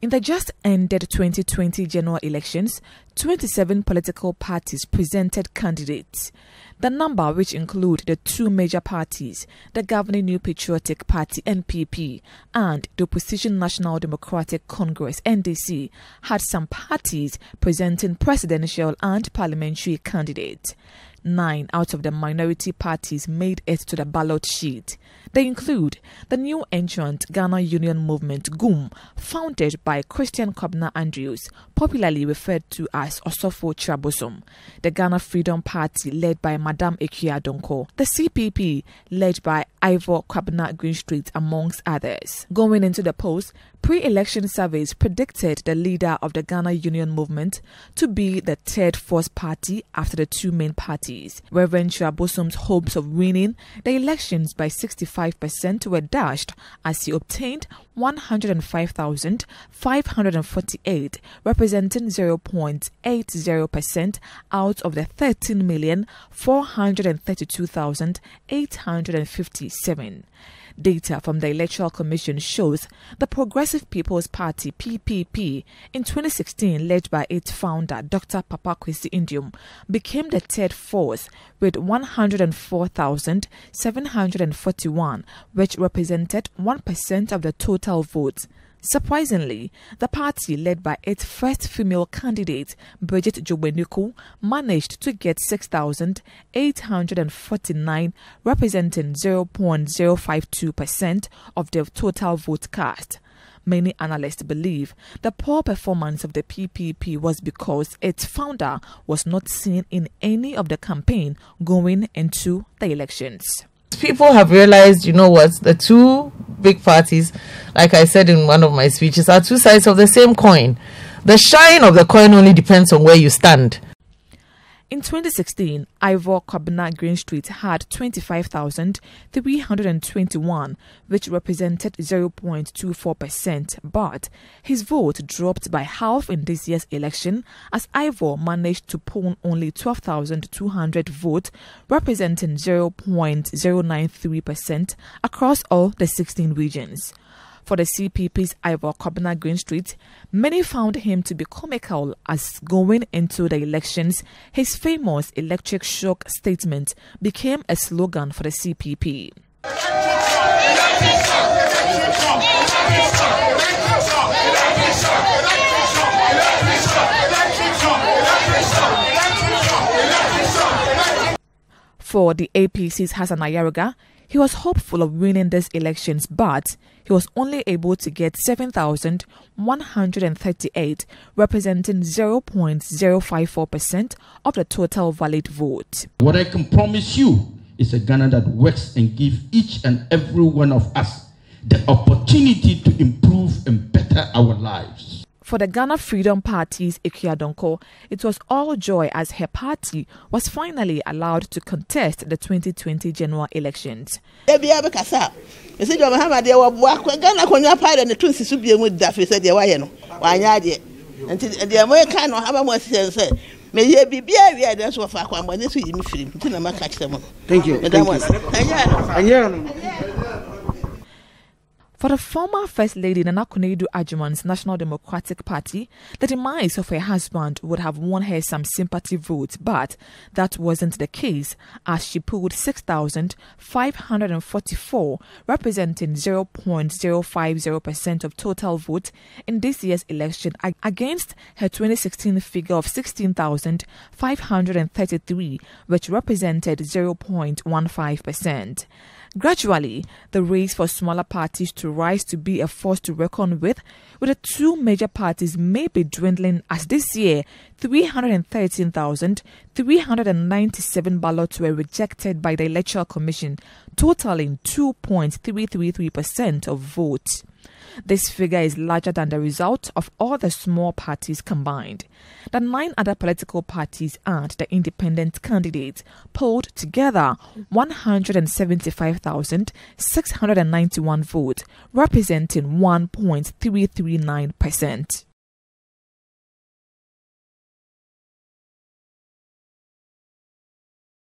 In the just ended 2020 general elections, 27 political parties presented candidates. The number, which include the two major parties, the governing New Patriotic Party (NPP) and the opposition National Democratic Congress (NDC), had some parties presenting presidential and parliamentary candidates. 9 out of the minority parties made it to the ballot sheet. They include the new entrant Ghana Union Movement (GUM), founded by Christian Kwabena Andrews, popularly referred to as Osofo Trabosom; the Ghana Freedom Party, led by Madam Ekia-Donko; the CPP, led by Ivor Kwabena Greenstreet, amongst others. Going into the polls, pre-election surveys predicted the leader of the Ghana Union Movement to be the third force party after the two main parties. Reverend Trabosom's hopes of winning the elections by 65% were dashed as he obtained 105,548, representing 0.80% out of the 13,432,857. Data from the Electoral Commission shows the Progressive People's Party (PPP) in 2016, led by its founder Dr. Papa Kwesi Indium, became the third force with 104,741, which represented 1% of the total votes. Surprisingly, the party, led by its first female candidate, Bridget Jobenuku, managed to get 6,849, representing 0.052% of the total vote cast. Many analysts believe the poor performance of the PPP was because its founder was not seen in any of the campaign going into the elections. People have realized, the two big parties, like I said in one of my speeches, are two sides of the same coin. The shine of the coin only depends on where you stand. In 2016, Ivor Kwabena Greenstreet had 25,321, which represented 0.24%, but his vote dropped by half in this year's election as Ivor managed to pull only 12,200 votes, representing 0.093% across all the 16 regions. For the CPP's Ivor Kwabena Greenstreet, many found him to be comical as going into the elections, his famous electric shock statement became a slogan for the CPP. For the APC's Hassan Ayaruga, he was hopeful of winning these elections, but he was only able to get 7,138, representing 0.054% of the total valid vote. What I can promise you is a Ghana that works and gives each and every one of us the opportunity to improve and better our lives. For the Ghana Freedom Party's Ekia-Donko, it was all joy as her party was finally allowed to contest the 2020 general elections. Thank you. For the former First Lady Nana Akufo-Addo's National Democratic Party, the demise of her husband would have won her some sympathy votes, but that wasn't the case as she pulled 6,544, representing 0.050% of total vote in this year's election against her 2016 figure of 16,533, which represented 0.15%. Gradually, the race for smaller parties to rise to be a force to reckon with the two major parties may be dwindling as this year 313,397 ballots were rejected by the Electoral Commission, totaling 2.333% of votes. This figure is larger than the result of all the small parties combined. The 9 other political parties and the independent candidates polled together 175,691 votes, representing 1.339%.